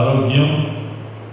ஆரோக்கியம்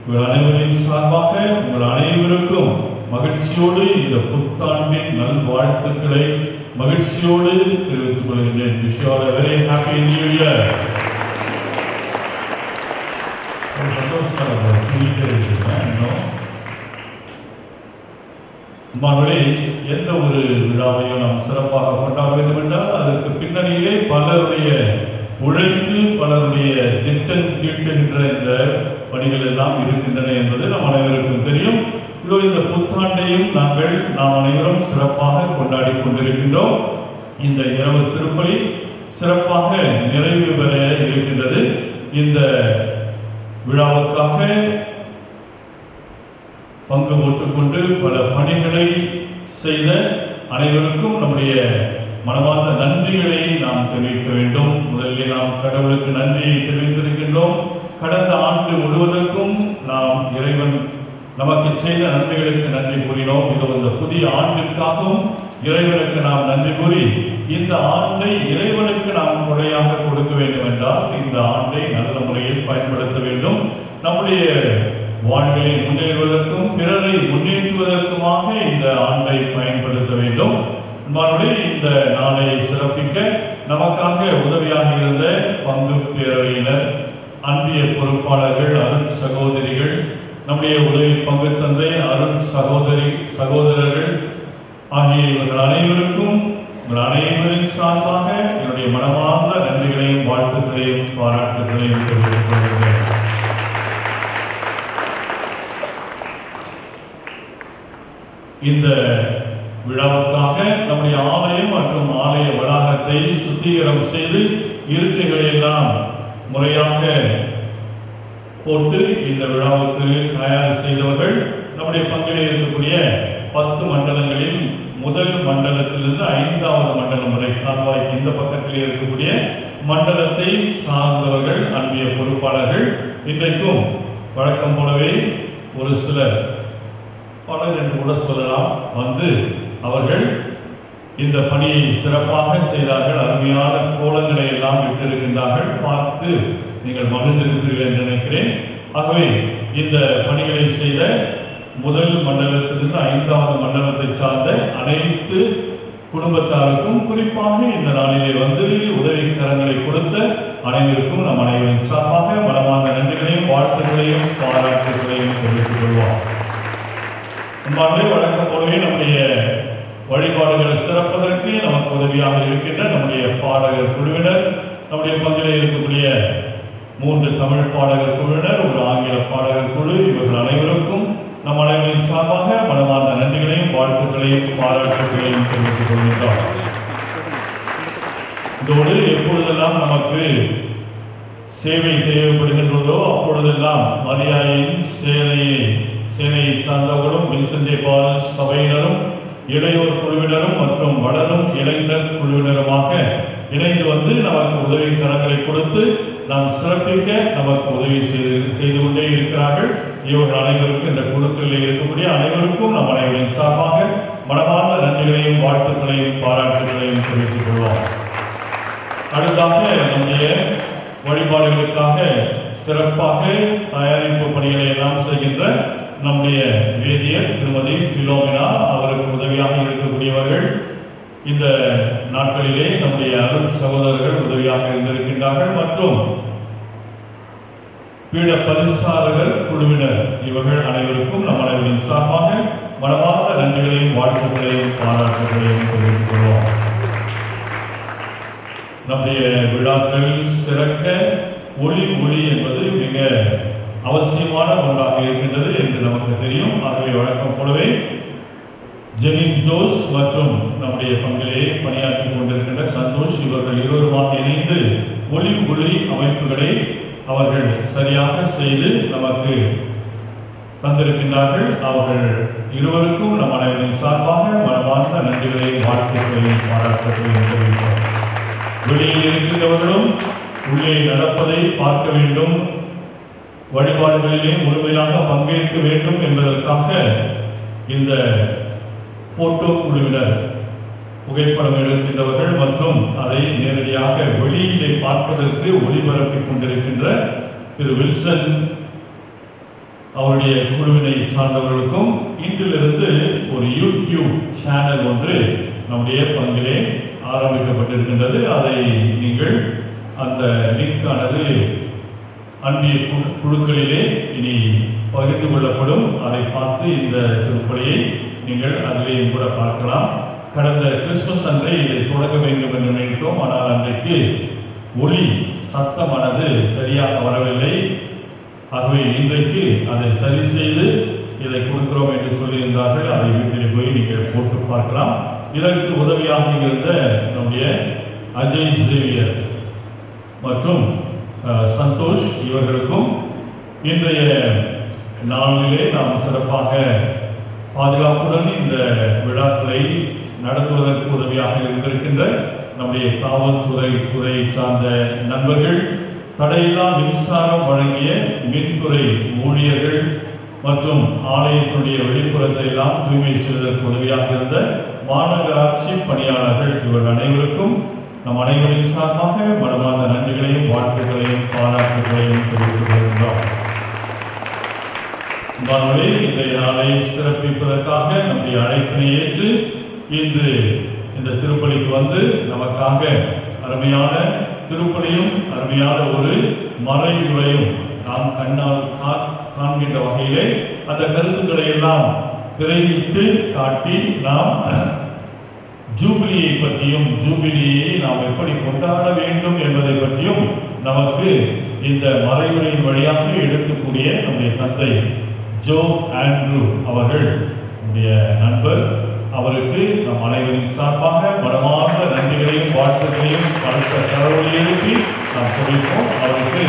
உங்கள் அனைவரின் சார்பாக உங்கள் அனைவருக்கும் மகிழ்ச்சியோடு இந்த புத்தாண்டின் நல்வாழ்த்துக்களை மகிழ்ச்சியோடு தெரிவித்துக் கொள்கின்றேன். Wish you all a very happy new year. மாணவர்களே, எந்த ஒரு விழாவையும் நாம் சிறப்பாக கொண்டாட வேண்டும் என்றால் அதற்கு பின்னணியிலே பலருடைய உழைப்பு, பலருடைய திட்டம் தீட்டுகின்ற இந்த பணிகள் எல்லாம் இருக்கின்றன என்பது நம் அனைவருக்கும் தெரியும். இதோ இந்த புத்தாண்டையும் நாம் அனைவரும் சிறப்பாக கொண்டாடி கொண்டிருக்கின்றோம். இந்த இரவு திருப்பலி சிறப்பாக நிறைவு பெற இருக்கின்றது. இந்த விழாவுக்காக பங்கு போட்டுக்கொண்டு பல பணிகளை செய்த அனைவருக்கும் நம்முடைய மனமார்ந்த நன்றிகளை நாம் தெரிவிக்க வேண்டும். முதலில் நாம் கடவுளுக்கு நன்றியை தெரிவித்திருக்கின்றோம். கடந்த ஆண்டு முழுவதற்கும் நாம் இறைவன் நமக்கு செய்த நன்றிகளுக்கு நன்றி கூறினோம். இது இந்த புதிய ஆண்டிற்காகவும் இறைவனுக்கு நாம் நன்றி கூறி இந்த ஆண்டை இறைவனுக்கு நாம் கொடையாக கொடுக்க வேண்டும் என்றால் இந்த ஆண்டை நல்ல முறையில் பயன்படுத்த வேண்டும். நம்முடைய வாழ்வில் முன்னேறுவதற்கும் பிறரை முன்னேற்றுவதற்குமாக இந்த ஆண்டை பயன்படுத்த வேண்டும். இந்த நாளை சிறப்பிக்க நமக்காக உதவியாக இருந்த பங்கு பேரவையினர், அன்பிய பொறுப்பாளர்கள், அருள் சகோதரிகள், நம்முடைய உதவி பங்கு தந்தை, அருள் சகோதரர்கள் ஆகிய இவர்கள் அனைவருக்கும் உங்கள் அனைவரின் சார்பாக என்னுடைய மனமார்ந்த நன்றிகளையும் வாழ்த்துக்களையும் பாராட்டுகளையும் தெரிவித்துக் கொள்கிறேன். இந்த விழாவுக்காக நம்முடைய ஆலயம் மற்றும் ஆலய வளாகத்தை சுத்திகரம் செய்து இருக்கைகளை எல்லாம் முறையாக போட்டு இந்த விழாவுக்கு தயார் செய்தவர்கள் நம்முடைய பங்கிலே இருக்கக்கூடிய 10 மண்டலங்களில் முதல் மண்டலத்திலிருந்து 5வது மண்டலம் வரை கால்வாய்க்கு இந்த பக்கத்தில் இருக்கக்கூடிய மண்டலத்தை சார்ந்தவர்கள், அன்பிய பொறுப்பாளர்கள் இன்றைக்கும் வழக்கம் போலவே ஒரு சிலர், பலர் என்று கூட சொல்லலாம், வந்து அவர்கள் இந்த பணியை சிறப்பாக செய்தார்கள். அருமையான கோலங்களை எல்லாம் விட்டிருக்கின்றார்கள். பார்த்து நீங்கள் மகிழ்ந்திருக்கிறீர்கள் என்று நினைக்கிறேன். ஆகவே இந்த பணிகளை செய்த முதல் மண்டலத்திலிருந்து 5வது மண்டலத்தை சார்ந்த அனைத்து குடும்பத்தாருக்கும், குறிப்பாக இந்த நாளிலே வந்து உதவிக்கரங்களை கொடுத்த அனைவருக்கும் நம் அனைவரின் சார்பாக மனமார்ந்த நன்றிகளையும் வாழ்த்துக்களையும் பாராட்டுகளையும் தெரிவித்துக் கொள்வோம். வழக்கம் போலவே நம்முடைய வழிபாடுகளை சிறப்பதற்கு நமக்கு உதவியாக இருக்கின்ற நம்முடைய பாடகர் குழுவினர், நம்முடைய பங்கிலே இருக்கக்கூடிய 3 தமிழ் பாடகர் குழுவினர், ஒரு ஆங்கில பாடகர் குழு, இவர்கள் அனைவருக்கும் நம் அனைவரின் சார்பாக மனமார்ந்த நன்றிகளையும் வாழ்த்துக்களையும் பாராட்டுகளையும் தெரிவித்துக் கொள்கின்றோம். இதோடு எப்பொழுதெல்லாம் நமக்கு சேவை தேவைப்படுகின்றதோ அப்பொழுதெல்லாம் மரியாதையின் சேனையை சார்ந்தவர்களும், வின்சென்ட் பால் சபையினரும், இளையோர் குழுவினரும் மற்றும் வளரும் இளைஞர் குழுவினருமாக இணைந்து வந்து நமக்கு உதவி கரங்களை கொடுத்து நாம் சிறப்பிக்க நமக்கு உதவி செய்து கொண்டே இருக்கிறார்கள். இவர்கள் அனைவருக்கும், இந்த குழுக்களில் இருக்கக்கூடிய அனைவருக்கும் நம் அனைவரின் சார்பாக மனமார்ந்த நன்றிகளையும் வாழ்த்துக்களையும் பாராட்டுகளையும் தெரிவித்துக் கொள்வோம். அடுத்தாக நம்முடைய வழிபாடுகளுக்காக சிறப்பாக தயாரிப்பு பணிகளை எல்லாம் செய்கின்ற நம்முடைய வேதியர் திருமதி பிலோமினா, அவருக்கு உதவியாக இருக்கக்கூடியவர்கள் இந்த நாட்களிலே நம்முடைய அருள் சகோதரர்கள் உதவியாக இருந்திருக்கின்றார்கள். மற்றும் பீட பரிசாரகர் குழுவினர், இவர்கள் அனைவருக்கும் நம் அனைவரின் சார்பாக மனமார்ந்த நன்றிகளையும் வாழ்த்துக்களையும் பாராட்டுகளையும் தெரிவித்துக் கொள்வோம். நம்முடைய விழாக்கள் சிறக்க ஒளி என்பது மிக அவசியமான ஒன்றாக இருக்கின்றது என்று நமக்கு தெரியும். ஆகவே வழக்கம் போலவே ஜெனின் ஜோஸ் மற்றும் நம்முடைய பங்கிலே பணியாற்றி கொண்டிருக்கின்ற சந்தோஷ், இவர்கள் இருவருமாக இணைந்து ஒளி அமைப்புகளை அவர்கள் சரியாக செய்து நமக்கு தந்திருக்கின்றார்கள். அவர்கள் இருவருக்கும் நம் அனைவரின் சார்பாக மனமார்ந்த நன்றிகளையும் வாழ்த்துக்களையும் பாராட்டுகளையும் தெரிவிக்கிறோம். வெளியில் இருக்கின்றவர்களும் உள்ளே நடப்பதை பார்க்க வேண்டும், வழிபாடுகளிலே முழுமையாக பங்கேற்க வேண்டும் என்பதற்காக இந்த போட்டோ குழுவினர், புகைப்படம் எடுக்கின்றவர்கள் மற்றும் அதை நேரடியாக வெளியிலே பார்ப்பதற்கு ஒளிபரப்பிக் கொண்டிருக்கின்ற திரு வில்சன் அவருடைய குழுவினை சார்ந்தவர்களுக்கும் இன்றிலிருந்து ஒரு யூடியூப் சேனல் ஒன்று நம்முடைய பங்கிலே ஆரம்பிக்கப்பட்டிருக்கின்றது. அதை நீங்கள் அந்த லிங்க் ஆனது அன்பிய குழுக்களிலே இனி பகிர்ந்து கொள்ளப்படும். அதை பார்த்து இந்த திருப்பலியை நீங்கள் அதிலேயும் கூட பார்க்கலாம். கடந்த கிறிஸ்துமஸ் அன்றை இதை தொடங்க வேண்டும் என்று நினைத்தோம். ஆனால் அன்றைக்கு ஒளி சத்தமானது சரியாக வரவில்லை. ஆகவே இன்றைக்கு அதை சரி செய்து இதை கொடுக்கிறோம் என்று சொல்லியிருந்தார்கள். அதை வீட்டில் போய் நீங்கள் போட்டு பார்க்கலாம். இதற்கு உதவியாக இருந்த நம்முடைய அஜய் சேவியர் மற்றும் சந்தோஷ் இவர்களுக்கும் இன்றைய நாளிலே நாம் சிறப்பாக பாதுகாப்புடன் இந்த விழாக்களை நடத்துவதற்கு உதவியாக இருந்திருக்கின்ற நம்முடைய காவல்துறை சார்ந்த நண்பர்கள், தடையில்லா மின்சாரம் வழங்கிய மின்துறை ஊழியர்கள் மற்றும் ஆலயத்தினுடைய வெளிப்புறத்தை எல்லாம் தூய்மை செய்வதற்கு உதவியாக இருந்த மாநகராட்சி பணியாளர்கள், இவர்கள் அனைவருக்கும் நம் அனைவரின் சார்பாக மனமார்ந்த நன்றிகளையும் வாழ்த்துக்களையும் பாராட்டுகளையும் தெரிவித்துக் கொள்கின்றோம். இன்றைய நாளை சிறப்பிப்பதற்காக நம்முடைய அழைப்பினை ஏற்று இன்று இந்த திருப்பலிக்கு வந்து நமக்காக அருமையான திருப்பலியும் அருமையான ஒரு மறையுரையும் நாம் கண்ணால் காண்கின்ற வகையிலே அந்த கருத்துக்களை எல்லாம் திரையிட்டு காட்டி நாம் ஜூபிலியை பற்றியும் ஜூபிலியை நாம் எப்படி கொண்டாட வேண்டும் என்பதை பற்றியும் நமக்கு இந்த மறைவுரையின் வழியாக எடுக்கக்கூடிய நம்முடைய தந்தை ஜோ ஆண்ட்ரூ அவர்கள் நம்முடைய நண்பர், அவருக்கு நம் அனைவரின் சார்பாக மனமார்ந்த நன்றிகளையும் வாழ்த்துக்களையும் பலத்த கடவுளை எழுப்பி நாம் தெரிவிப்போம். அவருக்கு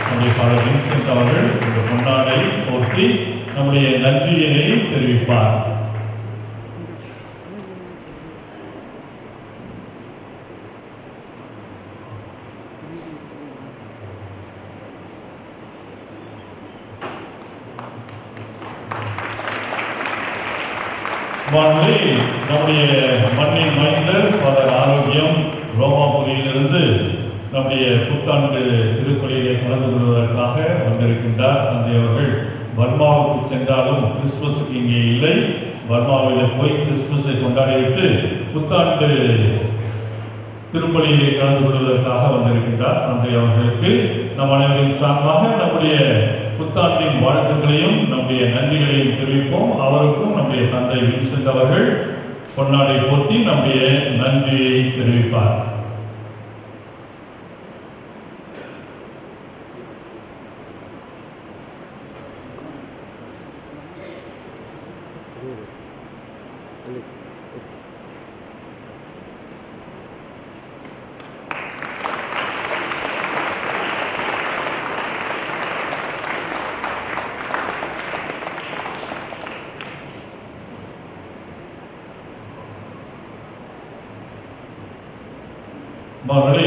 நம்முடைய ஃபாதர் வின்சென்ட் அவர்கள் இந்த கொண்டாடை போற்றி நம்முடைய நன்றியினை தெரிவிப்பார். நம்முடைய மண்ணின் மைந்தர் ஃபாதர் ஆரோக்கியம் ரோமாபுரியிலிருந்து நம்முடைய புத்தாண்டு திருப்பலியிலே கலந்து கொள்வதற்காக வந்திருக்கின்றார். தந்தை அவர்கள் பர்மாவுக்கு சென்றாலும் கிறிஸ்துமஸுக்கு இங்கே இல்லை. பர்மாவில் போய் கிறிஸ்துமஸை கொண்டாடிவிட்டு புத்தாண்டு திருப்பலியிலே கலந்து கொள்வதற்காக வந்திருக்கின்றார். தந்தை அவர்களுக்கு நம் அனைவரின் சார்பாக நம்முடைய புத்தாண்டின் வாழ்த்துக்களையும் நம்முடைய நன்றிகளையும் தெரிவிப்போம். அவருக்கும் நம்முடைய தந்தை வின்சென்ட் அவர்கள் பொன்னாடை போற்றி நம்முடைய நன்றியை தெரிவிப்பார்.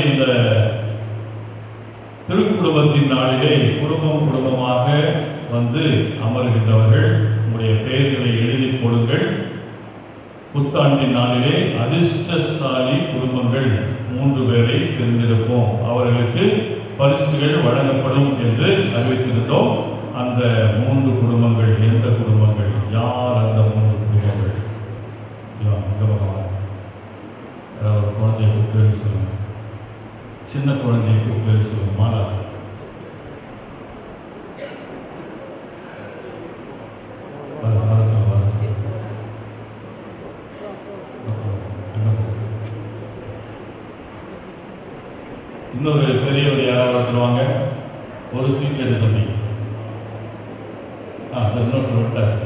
இந்த திருக்குடும்பத்தின் நாளிலே குடும்பமாக வந்து அமர்கின்றவர்கள் உங்களுடைய பெயர்களை எழுதி போடுங்கள். புத்தாண்டின் நாளிலே அதிர்ஷ்டசாலி குடும்பங்கள் 3 பேரை தெரிந்திருப்போம். அவர்களுக்கு பரிசுகள் வழங்கப்படும் என்று அறிவித்திருந்தோம். அந்த 3 குடும்பங்கள் எந்த குடும்பங்கள், யார் அந்த 3 குடும்பங்கள்? குழந்தைக்கு பேர் சொல்லுங்க. சின்ன குழந்தைக்கு பேர் சொல்லுங்க. மாலா. இன்னொரு பெரியவர் யாராவது சொல்லுவாங்க. ஒரு சீட் எடுத்து தம்பி. இன்னொரு விட்டார்.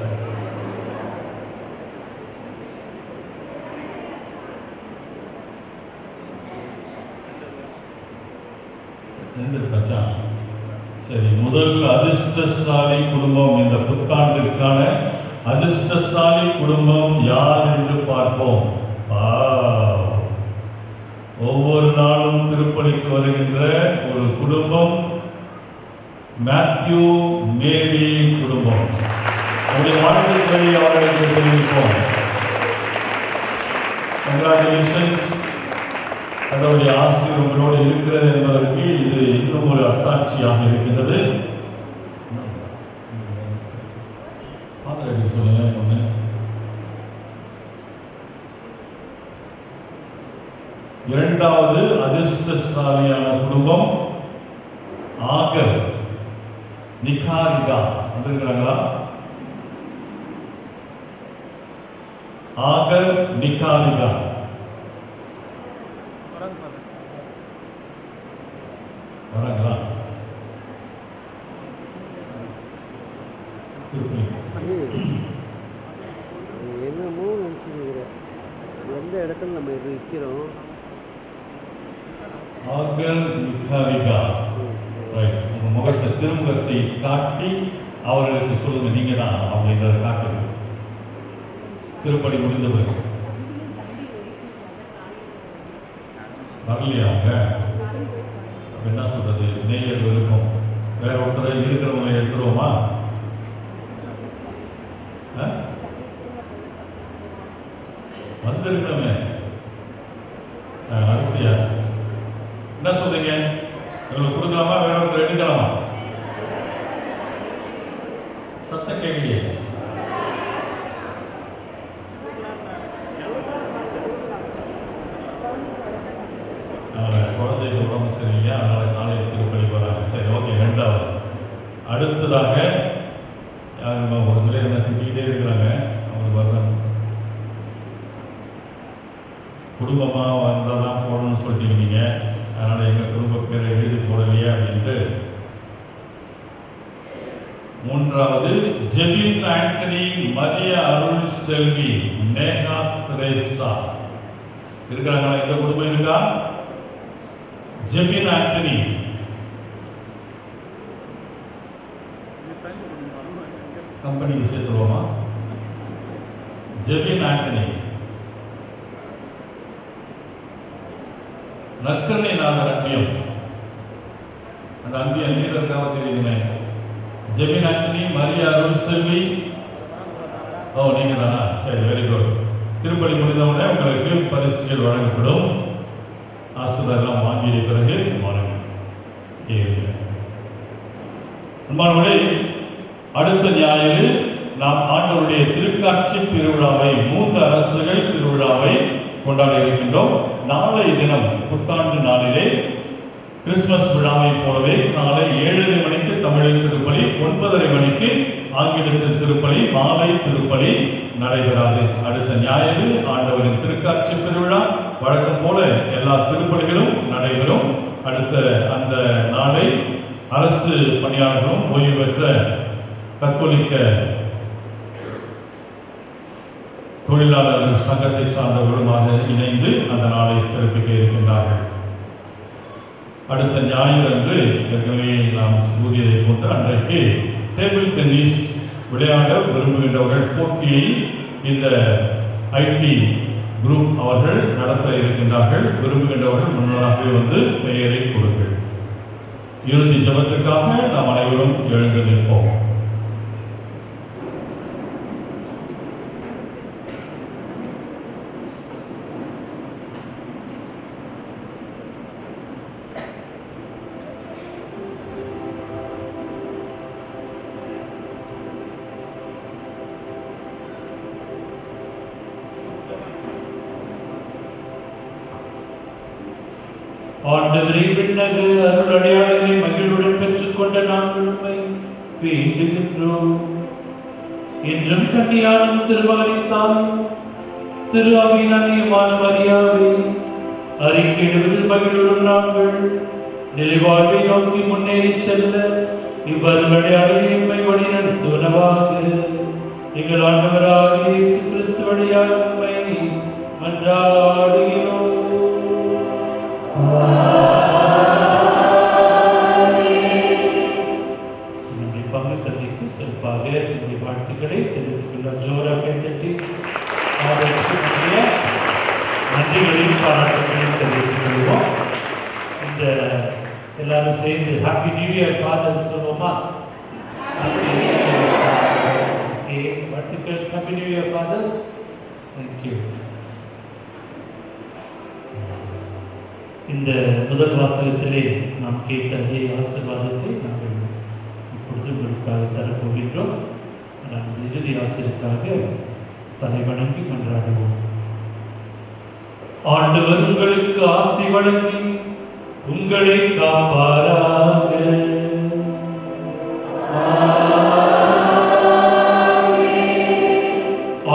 சரி, முதல் அதிர்ஷ்டசாலி குடும்பம், இந்த புத்தாண்டிற்கான அதிர்ஷ்டசாலி குடும்பம் யார் என்று பார்ப்போம். ஒவ்வொரு நாளும் திருப்பலிக்கு வருகின்ற ஒரு குடும்பம் மேத்யூ மேரி குடும்பம். அவருடைய வாழ்க்கையை அவர்களுக்கு தெரிவிப்போம். கங்க்ராச்சுலேஷன்ஸ். அதனுடைய ஆசிரியர் உங்களோடு இருக்கிறது என்பதற்கு இது இன்னும் ஒரு அத்தாட்சியாக இருக்கின்றது. சொல்லுங்க. ஒண்ணு இரண்டாவது அதிர்ஷ்டசாலியான குடும்பம் ஆகர் நிகாரிகா வந்திருக்கிறாங்களா? ஆகர் நிகாரிகா வராங்களா? என்னமோ நினைச்சுக்கிறேன், எந்த இடத்துல நம்ம இருக்கிறோம். ஆகர் நிகாரிகா உங்க முகத்தை திருமுகத்தை காட்டி அவர்களுக்கு சொல்லுங்க, நீங்க தான் அப்படின்றத காட்டுங்க. திருப்படி முடிந்த பிறகு வரலையாங்க என்ன சொல்றது, நேயர் இருக்கும். வேற ஒருத்தரை இருக்கிறவங்களை எடுத்துருவோமா? வந்திருக்கவே அடுத்தியா என்ன சொல்றீங்க? உங்களுக்கு கொடுக்கலாமா, வேற ஒருத்தர் எடுக்கலாமா? சத்தம் கேட்கலையே. குழந்தைக்கு உடம்பு சரியில்லையா, அதனால காலையில் திருப்பதி போறாங்க. சரி, ஓகே. ரெண்டாவது அடுத்ததாக ஒரு சிலர் என்ன திட்டிகிட்டே இருக்கிறாங்க. அவங்க வரணும் குடும்பமாக வந்தால் தான் போடணும்னு சொல்லிட்டீங்க, அதனால எங்கள் குடும்ப பேரை எழுதி போடலையே அப்படின்ட்டு. மூன்றாவது ஜெபின் ஆண்டனி மரியா அருள் செல்வி நேகா தெரேசா இருக்கிறாங்களா? இந்த குடும்பம் இருக்கா? ஜெபின் ஆண்டனி கம்பெனிக்கு சேர்த்துருவோமா? ஜெபின் ஆண்டனி நற்கருணை நாதர் அன்பியம், அந்த அன்பியம் நீரற்காக தெரியுதுங்க. ஜெபின் ஆண்டனி மரியா அருள் செல்வி. ஓ, நீங்க தானா? சரி, வெரி குட். திருப்பதி முடிந்தவுடனே உங்களுக்கு பரிசுகள் வழங்கப்படும். ஆசீர்வாதம் வாங்கிய பிறகு அன்பானவர்களே, அடுத்த ஞாயிறு நாம் ஆண்டவருடைய திருக்காட்சி திருவிழாவை, 3 அரசுகள் திருவிழாவை கொண்டாட இருக்கின்றோம். நாளைய தினம் புத்தாண்டு நாளிலே கிறிஸ்துமஸ் விழாவை போலவே காலை 7:30 மணிக்கு தமிழில் திருப்பலி, 9:30 மணிக்கு ஆங்கிலத்தில் திருப்பலி, மாலை திருப்பலி நடைபெறாது. அடுத்த ஞாயிறு ஆண்டவரின் திருக்காட்சி திருவிழா வழக்கம் போல எல்லா திருப்பலிகளும் நடைபெறும். அடுத்த அந்த நாளை அரசு பணியாளர்களும் ஓய்வு பெற்ற கத்தோலிக்க தொழிலாளர்கள் சங்கத்தை சார்ந்தவர்களுமாக இணைந்து அந்த நாளை சிறப்பிக்க இருக்கின்றார்கள். அடுத்த ஞாயிறு அன்று ஏற்கனவே நாம் கூறியதை போன்று அன்றைக்கு டேபிள் டென்னிஸ் விளையாட விரும்புகின்றவர்கள் போட்டியை இந்த ஐடி குரூப் அவர்கள் நடத்த இருக்கின்றார்கள். விரும்புகின்றவர்கள் முன்னதாகவே வந்து பெயரை கொடுங்கள். இறுதி ஜெபத்திற்காக நாம் அனைவரும் எழுந்து நிற்போம். ஆண்டவரே, விண்ணக அருள் அடையாளங்களை மகிழ்வுடன் பெற்றுக்கொண்ட நாங்கள் உம்மை வேண்டுகின்றோம். என்றும் கன்னியாரும் திருமகனித்தாலும் திரு அவையின் அன்னியமான மரியாவை அறிக்கையிடுவதில் மகிழ்வுடன் நாங்கள் நிலைவாழ்வை நோக்கி முன்னேறி செல்ல இவ்வருள் அடையாளங்களை உம்மை வழி நடத்துவனவாக எங்கள் ஆண்டவராகிய இயேசு கிறிஸ்து வழியாக உம்மை மன்றாடுகிறோம். தந்தைக்கு சிறப்பாக என்னுடைய வாழ்த்துக்களை தெரிவித்துள்ள ஜோராக தட்டி நன்றிகளையும் பாராட்டுகளையும் தெரிவித்துக் கொள்வோம். இந்த எல்லாரும் சேர்ந்து ஹாப்பி நியூ இயர் ஃபாதர் சொல்லுவோமா? வாழ்த்துக்கள். Happy new year father. Thank you. இந்த முதல் வாசகத்திலே நாம் கேட்ட அதே ஆசீர்வாதத்தை நாங்கள் இப்பொழுது உங்களுக்காக தரப்போகின்றோம். நாங்கள் இறுதி ஆசிரியருக்காக தலைவணங்கி கொண்டாடுவோம். ஆண்டவர் உங்களுக்கு ஆசி வழங்கி உங்களை காப்பாராக.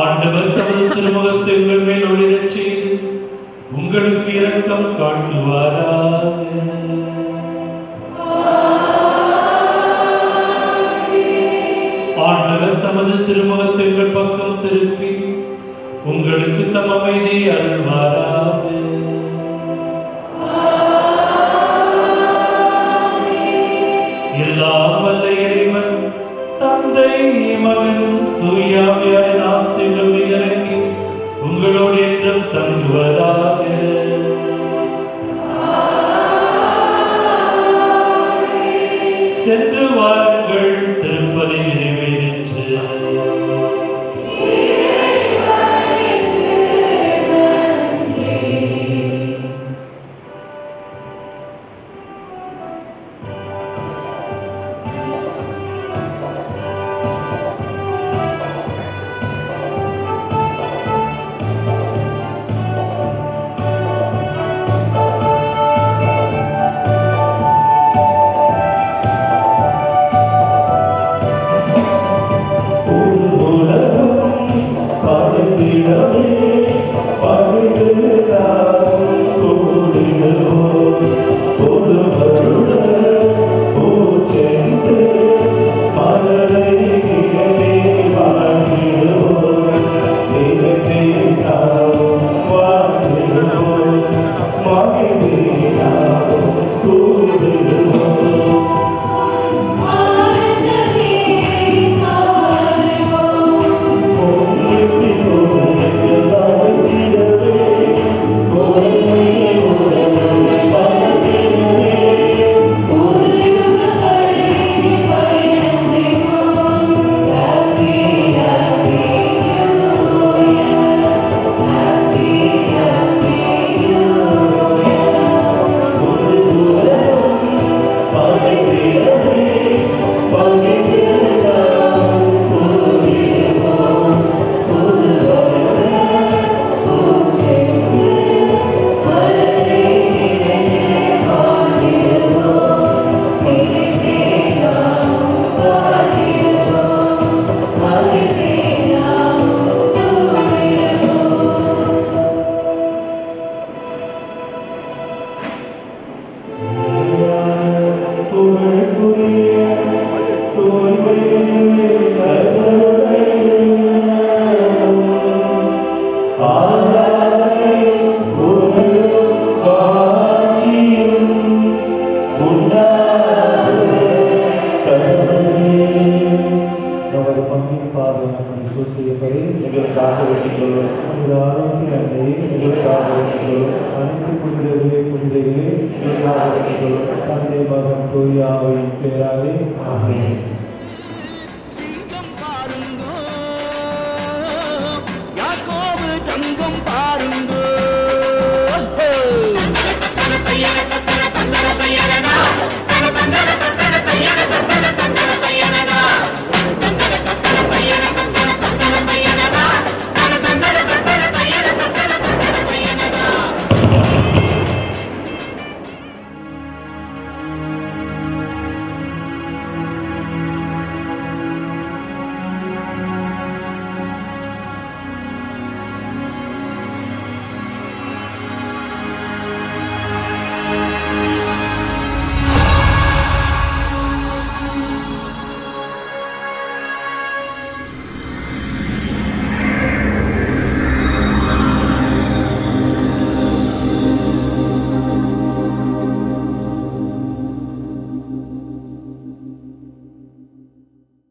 ஆண்டவர் தமது திருமுகத்தை உங்கள் மேல் ஒளிரச் செய்து உங்களுக்கு இரக்கம் காட்டுவாராக. ஆண்டவர் தமது திருமுகத்தை உங்கள் பக்கம் திருப்பி உங்களுக்கு தம் அமைதியை அருள்வாராக. எல்லாம் வல்ல இறைவன் தந்தை மகன் தூய ஆவியாரின் ஆசீர்வாதம் இறங்கி உங்களோடு என்றும் தங்குவதாக. சென்று வாருங்கள், திருப்பலி நிறைவேறிற்று. தந்தை மகன் தூய ஆவியின் பேராலே ஆமென்.